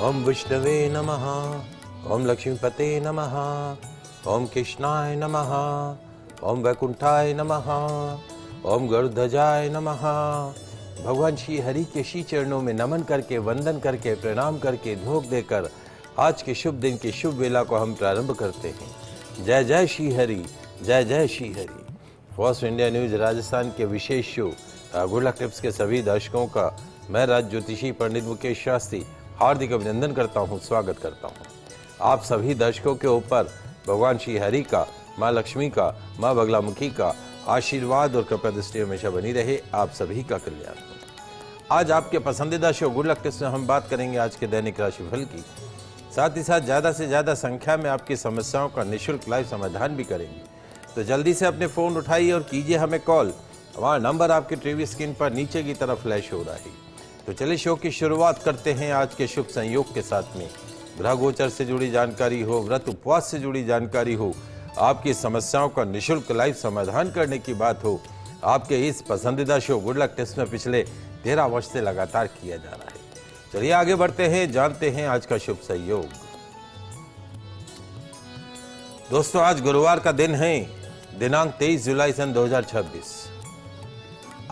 ओम विष्णवे नमः। ओम लक्ष्मीपते नमः। ओम कृष्णाय नमः। ओम वैकुंठाय नमः। ओम गरुड़ध्वजाय नमः। भगवान श्री हरि के श्री चरणों में नमन करके, वंदन करके, प्रणाम करके, धूप देकर आज के शुभ दिन की शुभ वेला को हम प्रारंभ करते हैं। जय जय श्री हरि, जय जय Shri Hari. First India news Rajasthan के विशेष शो गुड लक टिप्स के सभी दर्शकों का मैं राज ज्योतिषी पंडित मुकेश शास्त्री हार्दिक अभिनंदन करता हूं, स्वागत करता हूं। आप सभी दर्शकों के ऊपर भगवान श्री हरि का, माँ लक्ष्मी का, माँ बगलामुखी का आशीर्वाद और कृपा दृष्टि हमेशा बनी रहे। आप सभी का कल्याण हो। आज आपके पसंदीदा शो गुड लक टिप्स में हम बात करेंगे आज के दैनिक राशिफल की, साथ ही साथ ज़्यादा से ज़्यादा संख्या में आपकी समस्याओं का निःशुल्क लाइव समाधान भी करेंगे। तो जल्दी से अपने फ़ोन उठाइए और कीजिए हमें कॉल। हमारा नंबर आपके टीवी स्क्रीन पर नीचे की तरफ फ्लैश हो रहा है। तो चलिए शो की शुरुआत करते हैं आज के शुभ संयोग के साथ में। ग्रह गोचर से जुड़ी जानकारी हो, व्रत उपवास से जुड़ी जानकारी हो, आपकी समस्याओं का निःशुल्क लाइव समाधान करने की बात हो, आपके इस पसंदीदा शो गुड लक टिप्स में पिछले 13 वर्ष से लगातार किया जा रहा है। चलिए आगे बढ़ते हैं, जानते हैं आज का शुभ संयोग। दोस्तों आज गुरुवार का दिन है, दिनांक 23 जुलाई सन 2026।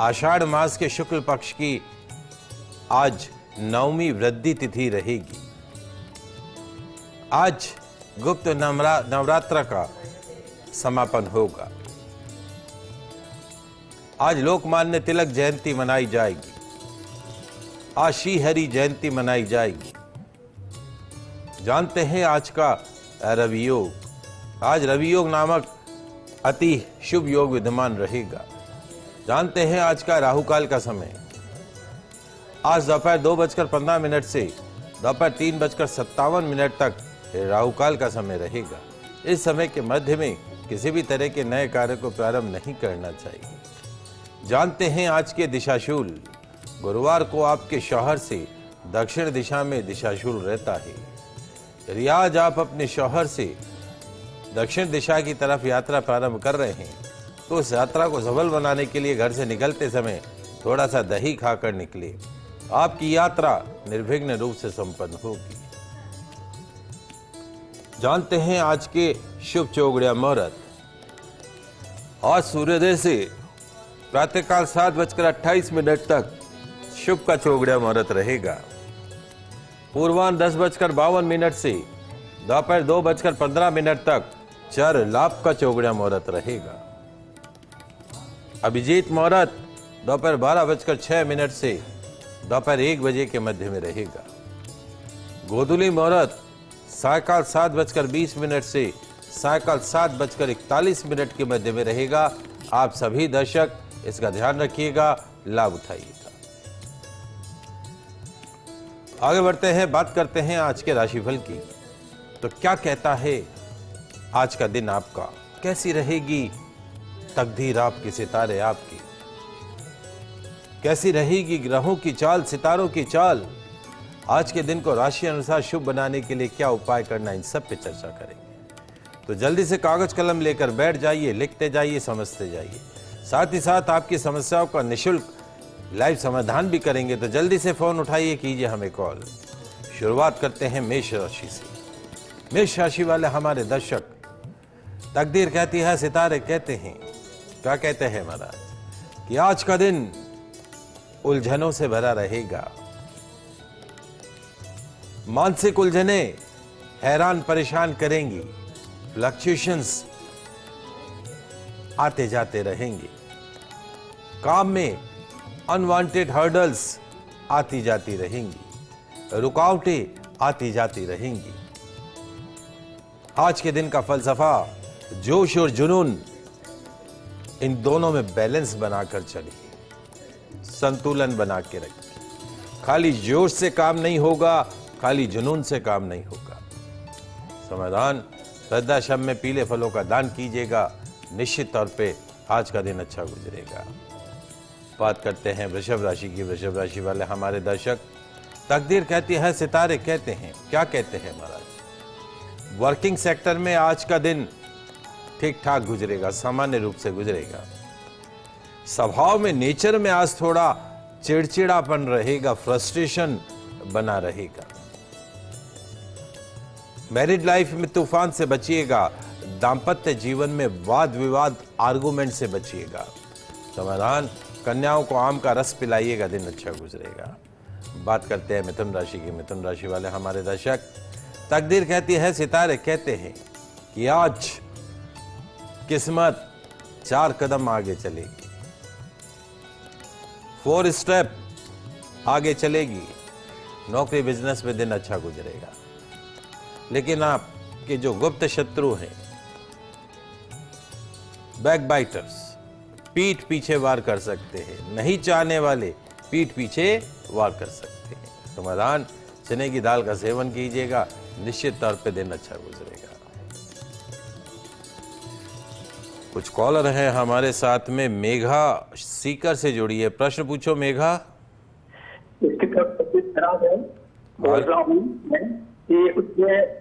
आषाढ़ मास के शुक्ल पक्ष की आज नवमी वृद्धि तिथि रहेगी। आज गुप्त नवरात्र का समापन होगा। आज लोकमान्य तिलक जयंती मनाई जाएगी। आज श्री हरि जयंती मनाई जाएगी। जानते हैं आज का रवि योग। आज रवि योग नामक अति शुभ योग विद्यमान रहेगा। जानते हैं आज का राहुकाल का समय। आज दोपहर 2:15 से दोपहर 3:57 तक राहुकाल का समय रहेगा। इस समय के मध्य में किसी भी तरह के नए कार्य को प्रारंभ नहीं करना चाहिए। जानते हैं आज के दिशाशूल। गुरुवार को आपके शौहर से दक्षिण दिशा में दिशाशूल रहता है। यदि आज आप अपने शौहर से दक्षिण दिशा की तरफ यात्रा प्रारंभ कर रहे हैं तो उस यात्रा को सफल बनाने के लिए घर से निकलते समय थोड़ा सा दही खाकर निकले। आपकी यात्रा निर्विघ्न रूप से संपन्न होगी। जानते हैं आज के शुभ चौगड़िया मुहूर्त। आज सूर्योदय से प्रातःकाल 7:28 तक शुभ का चौगड़िया मुहूर्त रहेगा। पूर्वाह्न 10:52 से दोपहर 2:15 तक चर लाभ का चौगड़िया मुहूर्त रहेगा। अभिजीत मुहूर्त दोपहर 12:06 से दोपहर 1 बजे के मध्य में रहेगा। गोधूली मुहूर्त सायकाल 7:20 से सायकाल 7:41 के मध्य में रहेगा। आप सभी दर्शक इसका ध्यान रखिएगा, लाभ उठाइएगा। आगे बढ़ते हैं, बात करते हैं आज के राशिफल की। तो क्या कहता है आज का दिन आपका, कैसी रहेगी तकदीर आपकी, सितारे आपकी, कैसी रहेगी ग्रहों की चाल, सितारों की चाल। आज के दिन को राशि अनुसार शुभ बनाने के लिए क्या उपाय करना, इन सब पे चर्चा करेंगे। तो जल्दी से कागज कलम लेकर बैठ जाइए, लिखते जाइए, समझते जाइए। साथ ही साथ आपकी समस्याओं का निःशुल्क लाइव समाधान भी करेंगे। तो जल्दी से फोन उठाइए, कीजिए हमें कॉल। शुरुआत करते हैं मेष राशि से। मेष राशि वाले हमारे दर्शक, तकदीर कहती है, सितारे कहते हैं, क्या कहते हैं महाराज, कि आज का दिन उलझनों से भरा रहेगा। मानसिक उलझने हैरान परेशान करेंगी। फ्लक्चुएशंस आते जाते रहेंगे। काम में अनवांटेड हर्डल्स आती जाती रहेंगी। रुकावटें आती जाती रहेंगी। आज के दिन का फलसफा, जोश और जुनून, इन दोनों में बैलेंस बनाकर चलिए, संतुलन बना के रखिए। खाली जोश से काम नहीं होगा, खाली जुनून से काम नहीं होगा। समाधान, वृद्धाश्रम में पीले फलों का दान कीजिएगा। निश्चित तौर पे आज का दिन अच्छा गुजरेगा। बात करते हैं वृषभ राशि की। वृषभ राशि वाले हमारे दर्शक, तकदीर कहती है, सितारे कहते हैं, क्या कहते हैं महाराज, वर्किंग सेक्टर में आज का दिन ठीक ठाक गुजरेगा, सामान्य रूप से गुजरेगा। स्वभाव में, नेचर में आज थोड़ा चिड़चिड़ापन रहेगा, फ्रस्ट्रेशन बना रहेगा। मैरिड लाइफ में तूफान से बचिएगा, दाम्पत्य जीवन में वाद विवाद आर्गुमेंट से बचिएगा। समाधान, कन्याओं को आम का रस पिलाइएगा, दिन अच्छा गुजरेगा। बात करते हैं मिथुन राशि की। मिथुन राशि वाले हमारे दर्शक, तकदीर कहती है, सितारे कहते हैं कि आज किस्मत 4 कदम आगे चलेगी, 4 स्टेप आगे चलेगी। नौकरी बिजनेस में दिन अच्छा गुजरेगा, लेकिन आपके जो गुप्त शत्रु हैं, बैक बाइटर्स, पीठ पीछे वार कर सकते हैं। नहीं चाहने वाले पीठ पीछे वार कर सकते हैं। समाधान, चने की दाल का सेवन कीजिएगा, निश्चित तौर पे दिन अच्छा गुजरेगा। कुछ कॉलर हैं हमारे साथ में। मेघा सीकर से जुड़ी है, प्रश्न पूछो मेघा। इसकी तबीयत खराब है, बोल रहा हूँ मैं कि उसमें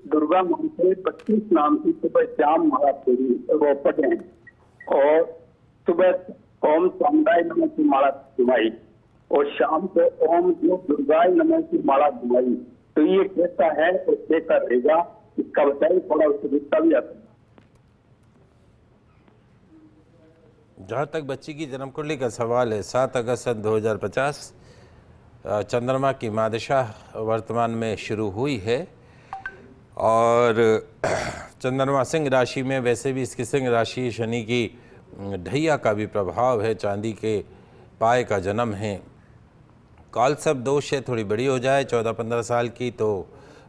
दुर्गा माँ से 25 नाम की सुबह शाम माला पूरी वो पढ़े हैं, और सुबह ओम चामुंडाय नमः की माला घुमाई, और शाम को ओम दुर्गाय नमः की माला घुमाई। तो ये कैसा है और कैसा रहेगा, इसका बताइए थोड़ा, उससे गुस्सा भी आता है। जहाँ तक बच्ची की जन्म कुंडली का सवाल है, 7 अगस्त सन 2050 चंद्रमा की मादशा वर्तमान में शुरू हुई है, और चंद्रमा सिंह राशि में, वैसे भी इसकी सिंह राशि शनि की ढैया का भी प्रभाव है, चांदी के पाए का जन्म है। काल सर्प दोष है, थोड़ी बड़ी हो जाए 14-15 साल की तो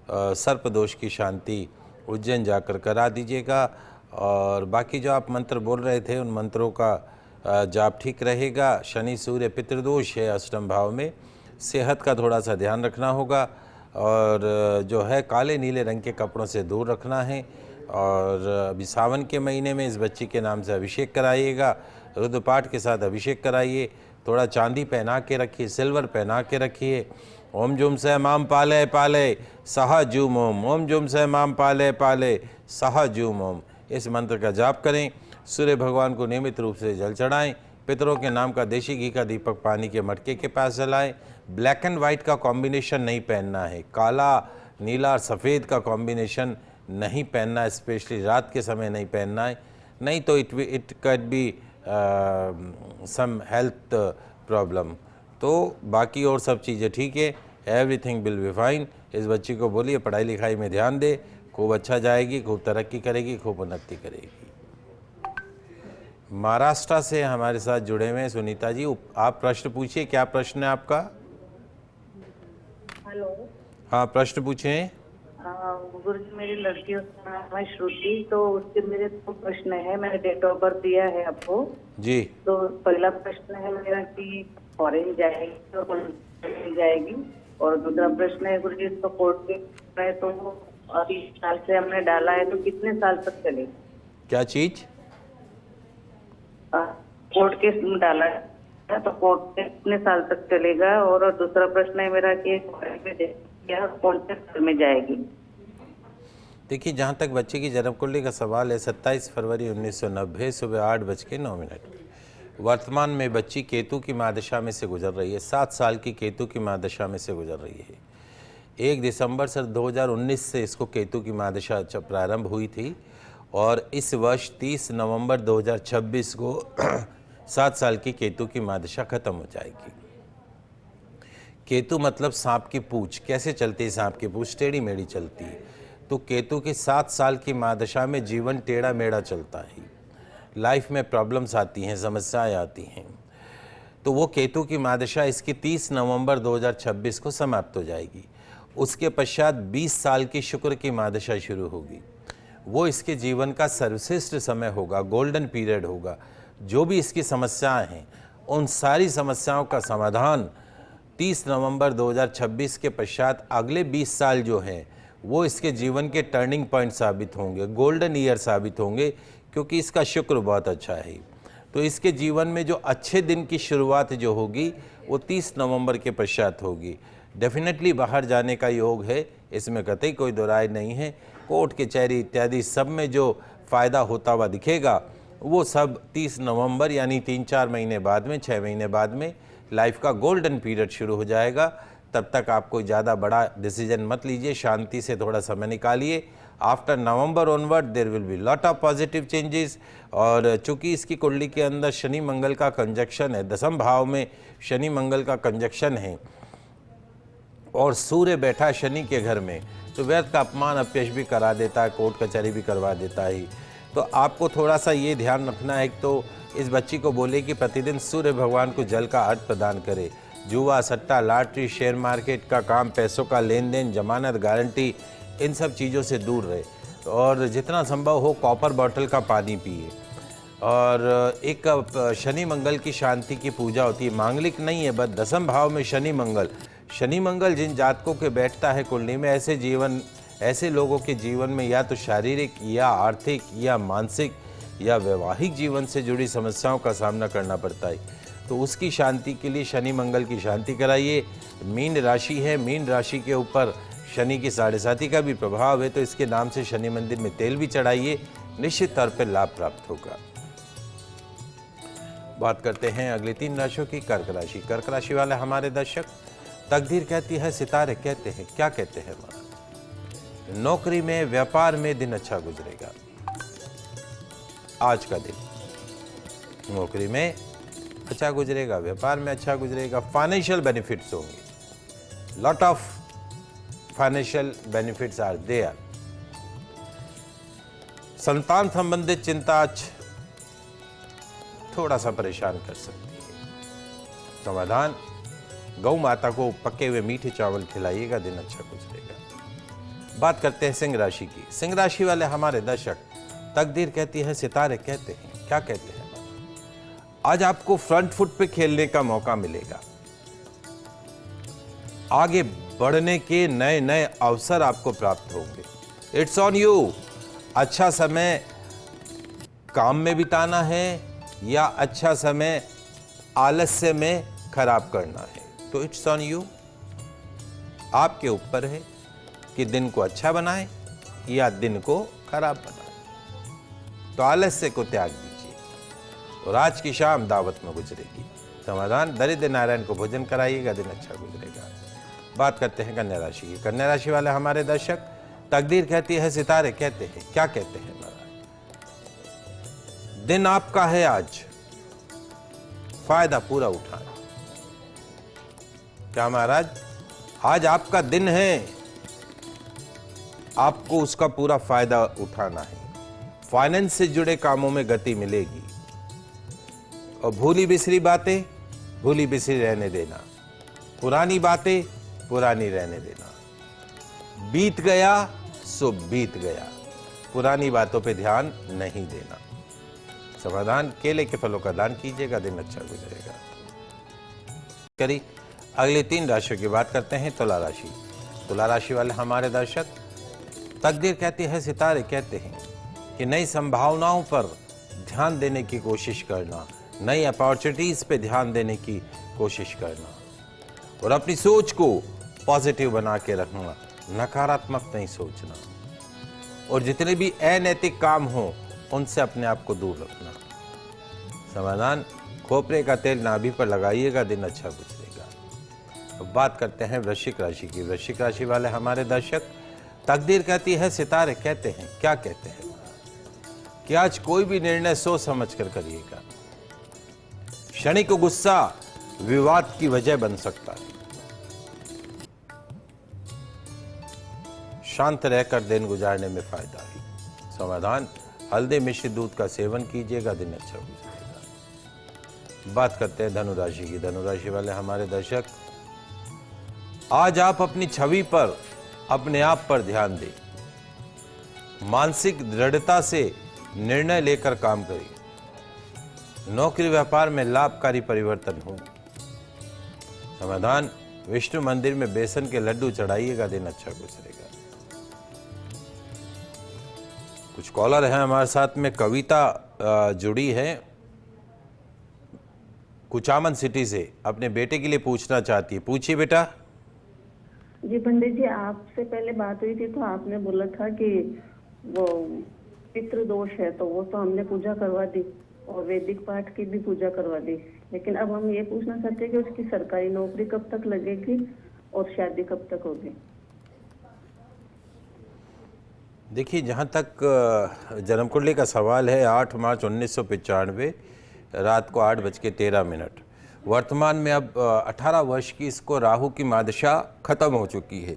सर्प दोष की शांति उज्जैन जाकर करा दीजिएगा। और बाकी जो आप मंत्र बोल रहे थे, उन मंत्रों का जाप ठीक रहेगा। शनि सूर्य पितृदोष है अष्टम भाव में, सेहत का थोड़ा सा ध्यान रखना होगा, और जो है काले नीले रंग के कपड़ों से दूर रखना है। और अभी सावन के महीने में इस बच्ची के नाम से अभिषेक कराइएगा, रुद्रपाठ के साथ अभिषेक कराइए। थोड़ा चांदी पहना के रखिए, सिल्वर पहना के रखिए। ओम जुम से माम पाले पाले सहा जूम ओम, ओम जुम से माम पाले पाले सहा जूम ओम, इस मंत्र का जाप करें। सूर्य भगवान को नियमित रूप से जल चढ़ाएं। पितरों के नाम का देशी घी का दीपक पानी के मटके के पास जलाएं। ब्लैक एंड वाइट का कॉम्बिनेशन नहीं पहनना है, काला नीला और सफ़ेद का कॉम्बिनेशन नहीं पहनना है, स्पेशली रात के समय नहीं पहनना है, नहीं तो it could be some health problem. तो बाकी और सब चीज़ें ठीक है, एवरीथिंग विल बी फाइन। इस बच्ची को बोलिए पढ़ाई लिखाई में ध्यान दे, खूब अच्छा जाएगी, खूब तरक्की करेगी, खूब उन्नति करेगी। महाराष्ट्र से हमारे साथ जुड़े हुए हैं सुनीता जी, आप प्रश्न पूछिए। क्या प्रश्न है आपका? हेलो। हाँ, प्रश्न पूछें। गुरुजी, मेरी लड़की का नाम है श्रुति, तो उसके मेरे 2 प्रश्न है। मैंने डेट ऑफ बर्थ दिया है आपको जी। तो पहला प्रश्न है मेरा कि फॉरेन जाएगी और मिल जाएगी, और दूसरा प्रश्न है गुरुजी, इसको कोर्ट के है तो अभी साल से हमने डाला है तो कितने साल तक चलेगा? क्या चीज? कोर्ट केस में डाला है तो कोर्ट में कितने साल तक चलेगा? और दूसरा प्रश्न है मेरा कि कौन से साल में जाएगी? देखिए, जहाँ तक बच्चे की जन्म कुंडली का सवाल है, 27 फरवरी 1990 सुबह 8:09 वर्तमान में बच्ची केतु की महादशा में से गुजर रही है। 7 साल की केतु की महादशा में से गुजर रही है। 1 दिसंबर 2019 से इसको केतु की महादशा प्रारंभ हुई थी, और इस वर्ष 30 नवंबर 2026 को 7 साल की केतु की महादशा खत्म हो जाएगी। केतु मतलब सांप की पूंछ। कैसे चलती है सांप की पूंछ? टेढ़ी मेढ़ी चलती है। तो केतु की 7 साल की महादशा में जीवन टेढ़ा मेढ़ा चलता है, लाइफ में प्रॉब्लम्स आती हैं, समस्याएं आती हैं। तो वो केतु की महादशा इसकी 30 नवंबर 2026 को समाप्त हो जाएगी। उसके पश्चात 20 साल की शुक्र की महादशा शुरू होगी। वो इसके जीवन का सर्वश्रेष्ठ समय होगा, गोल्डन पीरियड होगा। जो भी इसकी समस्याएं हैं, उन सारी समस्याओं का समाधान 30 नवंबर 2026 के पश्चात अगले 20 साल जो हैं वो इसके जीवन के टर्निंग पॉइंट साबित होंगे, गोल्डन ईयर साबित होंगे, क्योंकि इसका शुक्र बहुत अच्छा है। तो इसके जीवन में जो अच्छे दिन की शुरुआत जो होगी वो 30 नवंबर के पश्चात होगी। डेफिनेटली बाहर जाने का योग है, इसमें कतई कोई दो राय नहीं है। कोर्ट कचहरी इत्यादि सब में जो फ़ायदा होता हुआ दिखेगा वो सब 30 नवंबर यानी 3-4 महीने बाद में, 6 महीने बाद में लाइफ का गोल्डन पीरियड शुरू हो जाएगा। तब तक आप कोई ज़्यादा बड़ा डिसीजन मत लीजिए, शांति से थोड़ा समय निकालिए। After November onward there will be lot of positive changes. और चूंकि इसकी कुंडली के अंदर शनि मंगल का कंजक्शन है, दसम भाव में शनि मंगल का कंजक्शन है और सूर्य बैठा शनि के घर में, तो व्यर्थ का अपमान अपयश भी करा देता है, कोर्ट कचहरी भी करवा देता है। तो आपको थोड़ा सा ये ध्यान रखना है। तो इस बच्ची को बोले कि प्रतिदिन सूर्य भगवान को जल का अर्घ प्रदान करे। जुआ, सट्टा, लॉटरी, शेयर मार्केट का काम, पैसों का लेन देन, जमानत, गारंटी, इन सब चीज़ों से दूर रहे और जितना संभव हो कॉपर बॉटल का पानी पिए। और एक शनि मंगल की शांति की पूजा होती है, मांगलिक नहीं है, बस दसम भाव में शनि मंगल जिन जातकों के बैठता है कुंडली में, ऐसे लोगों के जीवन में या तो शारीरिक या आर्थिक या मानसिक या वैवाहिक जीवन से जुड़ी समस्याओं का सामना करना पड़ता है। तो उसकी शांति के लिए शनि मंगल की शांति कराइए। मीन राशि है, मीन राशि के ऊपर शनि की 7.5 का भी प्रभाव है, तो इसके नाम से शनि मंदिर में तेल भी चढ़ाइए, निश्चित तौर पर लाभ प्राप्त होगा। बात करते हैं अगली 3 राशियों की। कर्क राशि। कर्क राशि वाले हमारे दर्शक, तकदीर कहती है, सितारे कहते हैं, क्या कहते हैं महाराज? नौकरी में, व्यापार में दिन अच्छा गुजरेगा। आज का दिन नौकरी में अच्छा गुजरेगा, व्यापार में अच्छा गुजरेगा। फाइनेंशियल बेनिफिट्स होंगे, lot of financial benefits are there. संतान संबंधित चिंता आज थोड़ा सा परेशान कर सकती है। समाधान, गौ माता को पके हुए मीठे चावल खिलाइएगा, दिन अच्छा गुजरेगा। बात करते हैं सिंह राशि की। सिंह राशि वाले हमारे दर्शक, तकदीर कहती है, सितारे कहते हैं, क्या कहते हैं? आज आपको फ्रंट फुट पे खेलने का मौका मिलेगा। आगे बढ़ने के नए नए अवसर आपको प्राप्त होंगे। It's on you. अच्छा समय काम में बिताना है या अच्छा समय आलस्य में खराब करना है, तो इट्स ऑन यू। आपके ऊपर है कि दिन को अच्छा बनाए या दिन को खराब बनाए। तो आलस्य को त्याग दीजिए और आज की शाम दावत में गुजरेगी। समाधान, दरिद्र नारायण को भोजन कराइएगा, दिन अच्छा गुजरेगा। बात करते हैं कन्या राशि की। कन्या राशि वाले हमारे दर्शक, तकदीर कहती है, सितारे कहते हैं, क्या कहते हैं महाराज? दिन आपका है आज, फायदा पूरा उठाएं। क्या महाराज? आज आपका दिन है, आपको उसका पूरा फायदा उठाना है। फाइनेंस से जुड़े कामों में गति मिलेगी और भूली बिसरी बातें भूली बिसरी रहने देना, पुरानी बातें पुरानी रहने देना। बीत गया सो बीत गया, पुरानी बातों पे ध्यान नहीं देना। समाधान, केले के फलों का दान कीजिएगा, दिन अच्छा गुजरेगा। करी अगली 3 राशियों की बात करते हैं। तुला राशि। तुला राशि वाले हमारे दर्शक, तकदीर कहती है, सितारे कहते हैं कि नई संभावनाओं पर ध्यान देने की कोशिश करना, नई अपॉर्चुनिटीज पे ध्यान देने की कोशिश करना और अपनी सोच को पॉजिटिव बना के रखना, नकारात्मक नहीं सोचना। और जितने भी अनैतिक काम हो उनसे अपने आप को दूर रखना। समाधान, खोपरे का तेल नाभि पर लगाइएगा, दिन अच्छा गुजरेगा। अब बात करते हैं वृश्चिक राशि की। वृश्चिक राशि वाले हमारे दर्शक, तकदीर कहती है, सितारे कहते हैं, क्या कहते हैं? कि आज कोई भी निर्णय सोच समझ कर करिएगा। क्षणिक गुस्सा विवाद की वजह बन सकता है। शांत रहकर दिन गुजारने में फायदा है। समाधान, हल्दी मिश्रित दूध का सेवन कीजिएगा, दिन अच्छा गुजरेगा। बात करते हैं धनु राशि की। धनु राशि वाले हमारे दर्शक, आज आप अपनी छवि पर, अपने आप पर ध्यान दें। मानसिक दृढ़ता से निर्णय लेकर काम करिए। नौकरी व्यापार में लाभकारी परिवर्तन हो। समाधान, विष्णु मंदिर में बेसन के लड्डू चढ़ाइएगा, दिन अच्छा गुजरेगा। कुछ कॉलर हैं हमारे साथ में। कविता जुड़ी है कुचामन सिटी से, अपने बेटे के लिए पूछना चाहती है। पूछिए बेटा। जी पंडित जी, आपसे पहले बात हुई थी तो आपने बोला था कि वो पितृ दोष है, तो वो तो हमने पूजा करवा दी और वैदिक पाठ की भी पूजा करवा दी। लेकिन अब हम ये पूछना चाहते हैं कि उसकी सरकारी नौकरी कब तक लगेगी और शादी कब तक होगी? देखिए, जहाँ तक जन्म कुंडली का सवाल है, 8 मार्च 1995 रात को 8:13। वर्तमान में अब 18 वर्ष की इसको राहु की मादशा खत्म हो चुकी है।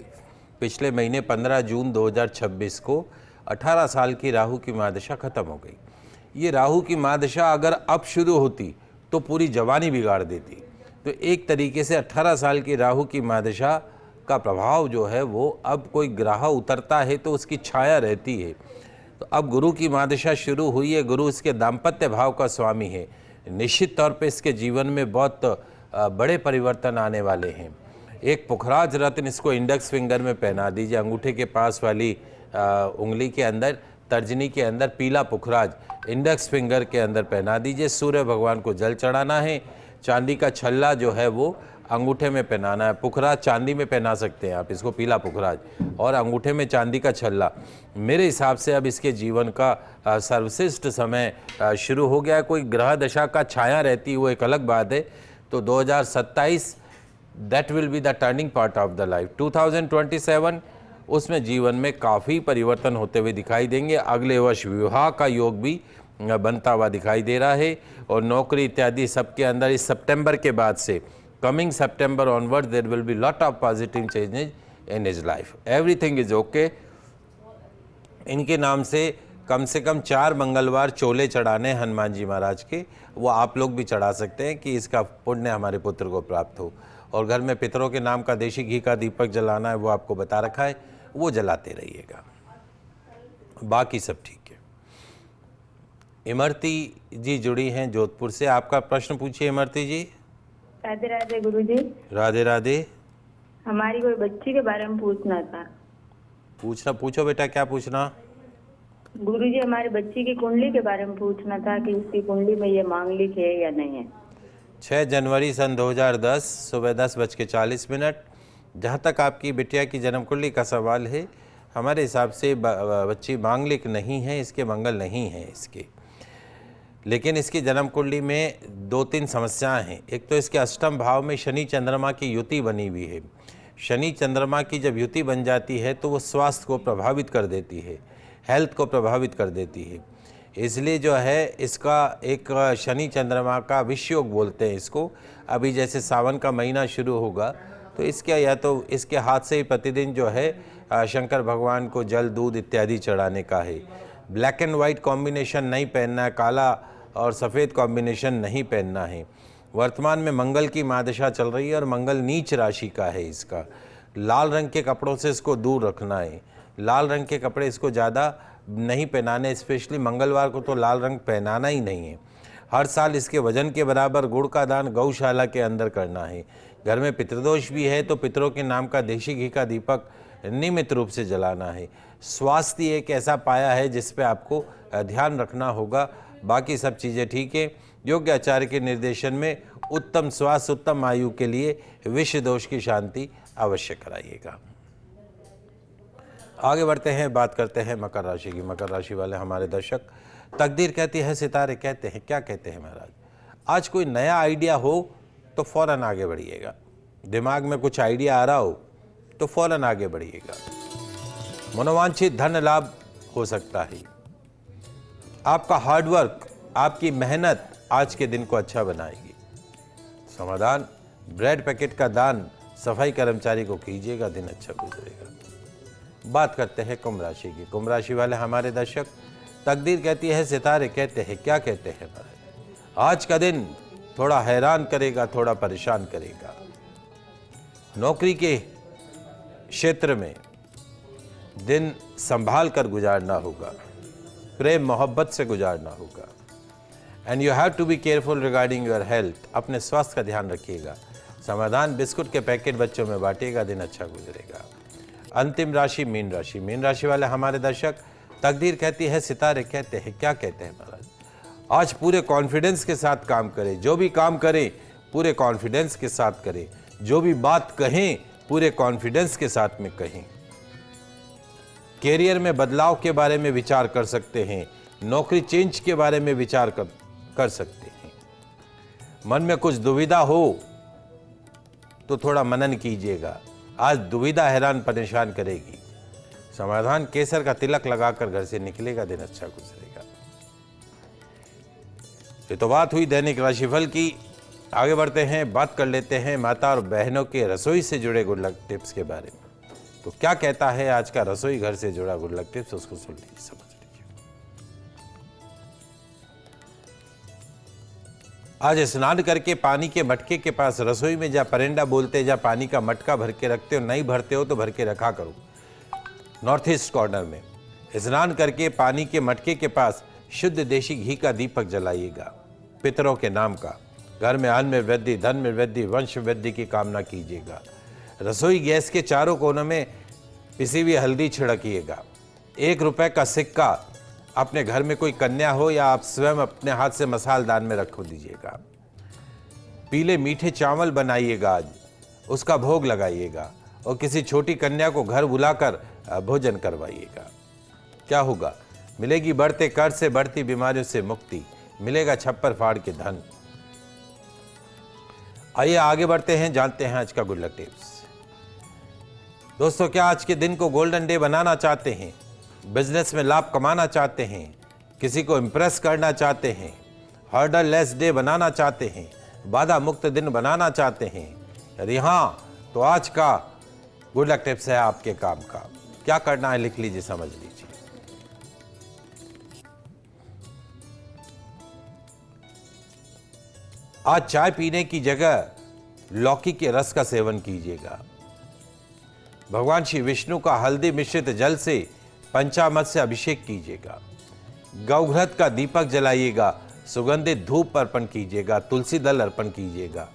पिछले महीने 15 जून 2026 को 18 साल की राहु की मादशा खत्म हो गई। ये राहु की मादशा अगर अब शुरू होती तो पूरी जवानी बिगाड़ देती। तो एक तरीके से 18 साल की राहु की मादशा का प्रभाव जो है वो, अब कोई ग्रह उतरता है तो उसकी छाया रहती है। तो अब गुरु की मादशा शुरू हुई है। गुरु इसके दाम्पत्य भाव का स्वामी है। निश्चित तौर पे इसके जीवन में बहुत बड़े परिवर्तन आने वाले हैं। एक पुखराज रत्न इसको इंडेक्स फिंगर में पहना दीजिए, अंगूठे के पास वाली उंगली के अंदर, तर्जनी के अंदर पीला पुखराज इंडेक्स फिंगर के अंदर पहना दीजिए। सूर्य भगवान को जल चढ़ाना है। चांदी का छल्ला जो है वो अंगूठे में पहनाना है। पुखराज चांदी में पहना सकते हैं आप इसको, पीला पुखराज, और अंगूठे में चांदी का छल्ला। मेरे हिसाब से अब इसके जीवन का सर्वश्रेष्ठ समय शुरू हो गया। कोई ग्रह दशा का छाया रहती है वो एक अलग बात है। तो 2027 that will be the turning part of the life. 2027 उसमें जीवन में काफ़ी परिवर्तन होते हुए दिखाई देंगे। अगले वर्ष विवाह का योग भी बनता हुआ दिखाई दे रहा है। और नौकरी इत्यादि सबके अंदर इस सितंबर के बाद से, coming September onward, there will be lot of positive changes in his life. Everything is okay. इनके नाम से कम 4 मंगलवार चोले चढ़ाने हनुमान जी महाराज के, वो आप लोग भी चढ़ा सकते हैं कि इसका पुण्य हमारे पुत्र को प्राप्त हो। और घर में पितरों के नाम का देशी घी का दीपक जलाना है, वो आपको बता रखा है, वो जलाते रहिएगा। बाकी सब ठीक है। इमरती जी जुड़ी हैं जोधपुर से। आपका प्रश्न पूछिए इमरती जी। राधे राधे गुरुजी। राधे राधे। हमारी कोई बच्ची के बारे में पूछना था। पूछो बेटा, क्या पूछना? गुरुजी, हमारी बच्ची की कुंडली के बारे में पूछना था कि उसकी कुंडली में ये मांगलिक है या नहीं है। 6 जनवरी सन 2010 सुबह 10:40। जहाँ तक आपकी बिटिया की जन्म कुंडली का सवाल है, हमारे हिसाब से बच्ची मांगलिक नहीं है, इसके मंगल नहीं है इसके। लेकिन इसकी जन्म कुंडली में 2-3 समस्याएं हैं। एक तो इसके अष्टम भाव में शनि चंद्रमा की युति बनी हुई है। शनि चंद्रमा की जब युति बन जाती है तो वो स्वास्थ्य को प्रभावित कर देती है, हेल्थ को प्रभावित कर देती है। इसलिए जो है इसका एक शनि चंद्रमा का विषयोग बोलते हैं इसको। अभी जैसे सावन का महीना शुरू होगा तो इसके या तो इसके हाथ से ही प्रतिदिन जो है शंकर भगवान को जल दूध इत्यादि चढ़ाने का है। ब्लैक एंड वाइट कॉम्बिनेशन नहीं पहनना है, काला और सफ़ेद कॉम्बिनेशन नहीं पहनना है। वर्तमान में मंगल की मादशा चल रही है और मंगल नीच राशि का है इसका। लाल रंग के कपड़ों से इसको दूर रखना है। लाल रंग के कपड़े इसको ज़्यादा नहीं पहनाने, स्पेशली मंगलवार को तो लाल रंग पहनाना ही नहीं है। हर साल इसके वजन के बराबर गुड़ का दान गौशाला के अंदर करना है। घर में पितृदोष भी है तो पितरों के नाम का देशी घी का दीपक नियमित रूप से जलाना है। स्वास्थ्य एक ऐसा पाया है जिस पे आपको ध्यान रखना होगा। बाकी सब चीज़ें ठीक है। योग्य आचार्य के निर्देशन में उत्तम स्वास्थ्य, उत्तम आयु के लिए विषय दोष की शांति अवश्य कराइएगा। आगे बढ़ते हैं, बात करते हैं मकर राशि की। मकर राशि वाले हमारे दर्शक, तकदीर कहती है, सितारे कहते हैं। क्या कहते हैं महाराज? आज कोई नया आइडिया हो तो फौरन आगे बढ़िएगा। दिमाग में कुछ आइडिया आ रहा हो तो फौरन आगे बढ़िएगा। मनोवांछित धन लाभ हो सकता है। आपका हार्डवर्क, आपकी मेहनत आज के दिन को अच्छा बनाएगी। समाधान, ब्रेड पैकेट का दान सफाई कर्मचारी को कीजिएगा, दिन अच्छा गुजरेगा। बात करते हैं कुंभ राशि की। कुंभ राशि वाले हमारे दर्शक, तकदीर कहती है, सितारे कहते हैं। क्या कहते हैं महाराज? आज का दिन थोड़ा हैरान करेगा, थोड़ा परेशान करेगा। नौकरी के क्षेत्र में दिन संभाल कर गुजारना होगा, प्रेम मोहब्बत से गुजारना होगा। And you have to be careful regarding your health. अपने स्वास्थ्य का ध्यान रखिएगा। समाधान, बिस्कुट के पैकेट बच्चों में बांटिएगा, दिन अच्छा गुजरेगा। अंतिम राशि मीन राशि। मीन राशि वाले हमारे दर्शक, तकदीर कहती है, सितारे कहते हैं। क्या कहते हैं महाराज? आज पूरे कॉन्फिडेंस के साथ काम करें। जो भी काम करें पूरे कॉन्फिडेंस के साथ करें। जो भी बात कहें पूरे कॉन्फिडेंस के साथ में कहें। कैरियर में बदलाव के बारे में विचार कर सकते हैं। नौकरी चेंज के बारे में विचार कर सकते हैं। मन में कुछ दुविधा हो तो थोड़ा मनन कीजिएगा। आज दुविधा हैरान परेशान करेगी। समाधान, केसर का तिलक लगाकर घर से निकलेगा, दिन अच्छा गुजरेगा। ये तो बात हुई दैनिक राशिफल की। आगे बढ़ते हैं, बात कर लेते हैं माता और बहनों के रसोई से जुड़े गुड लक टिप्स के बारे में। तो क्या कहता है आज का रसोई घर से जुड़ा गुड लक टिप्स, उसको सुन लीजिए, समझ लीजिए। आज स्नान करके पानी के मटके के पास रसोई में जहाँ परेंडा बोलते हैं, जहाँ पानी का मटका भर के रखते हो, नहीं भरते हो तो भर के रखा करो। नॉर्थ ईस्ट कॉर्नर में स्नान करके पानी के मटके के पास शुद्ध देशी घी का दीपक जलाइएगा, पितरों के नाम का। घर में अन्न में वृद्धि, धन में वृद्धि, वंश वृद्धि की कामना कीजिएगा। रसोई गैस के चारों कोनों में पिसी हुई हल्दी छिड़किएगा। 1 रुपए का सिक्का अपने घर में कोई कन्या हो या आप स्वयं अपने हाथ से मसाल दान में रख दीजिएगा। पीले मीठे चावल बनाइएगा, आज उसका भोग लगाइएगा और किसी छोटी कन्या को घर बुलाकर भोजन करवाइएगा। क्या होगा? मिलेगी बढ़ते कर्ज से, बढ़ती बीमारियों से मुक्ति, मिलेगा छप्पर फाड़ के धन। आइए आगे बढ़ते हैं, जानते हैं आज का गुड लक टिप्स। दोस्तों, क्या आज के दिन को गोल्डन डे बनाना चाहते हैं? बिजनेस में लाभ कमाना चाहते हैं? किसी को इम्प्रेस करना चाहते हैं? हर्डल लेस डे बनाना चाहते हैं? बाधा मुक्त दिन बनाना चाहते हैं? यदि हाँ, तो आज का गुड लक टिप्स है आपके काम का। क्या करना है लिख लीजिए, समझ लीजिए। आज चाय पीने की जगह लौकी के रस का सेवन कीजिएगा। भगवान श्री विष्णु का हल्दी मिश्रित जल से पंचामृत से अभिषेक कीजिएगा। गौघृत का दीपक जलाइएगा, सुगंधित धूप अर्पण कीजिएगा, तुलसी दल अर्पण कीजिएगा।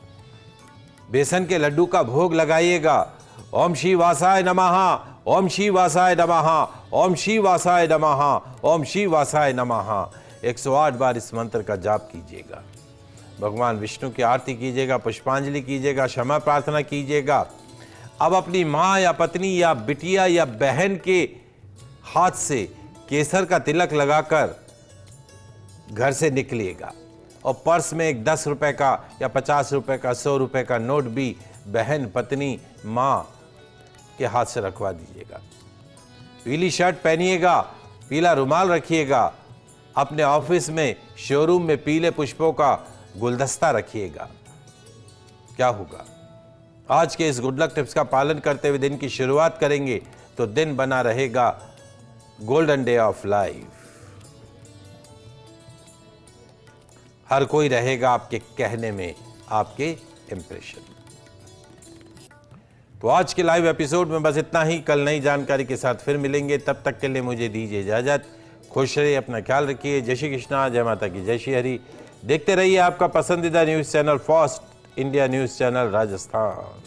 बेसन के लड्डू का भोग लगाइएगा। ओम श्री वासाय नमः, ओम श्री वासाय नमः, ओम श्री वासाय नमः, ओम श्री वासाय नमः 108 बार इस मंत्र का जाप कीजिएगा। भगवान विष्णु की आरती कीजिएगा, पुष्पांजलि कीजिएगा, क्षमा प्रार्थना कीजिएगा। अब अपनी माँ या पत्नी या बिटिया या बहन के हाथ से केसर का तिलक लगाकर घर से निकलिएगा और पर्स में एक 10 रुपए का या 50 रुपए का, 100 रुपए का नोट भी बहन, पत्नी, माँ के हाथ से रखवा दीजिएगा। पीली शर्ट पहनिएगा, पीला रुमाल रखिएगा। अपने ऑफिस में, शोरूम में पीले पुष्पों का गुलदस्ता रखिएगा। क्या होगा? आज के इस गुड लक टिप्स का पालन करते हुए दिन की शुरुआत करेंगे तो दिन बना रहेगा गोल्डन डे ऑफ लाइफ। हर कोई रहेगा आपके कहने में, आपके इंप्रेशन। तो आज के लाइव एपिसोड में बस इतना ही। कल नई जानकारी के साथ फिर मिलेंगे, तब तक के लिए मुझे दीजिए इजाजत। खुश रहिए, अपना ख्याल रखिए। जय श्री कृष्णा, जय माता की, जय श्री हरि। देखते रहिए आपका पसंदीदा news channel first India news channel Rajasthan.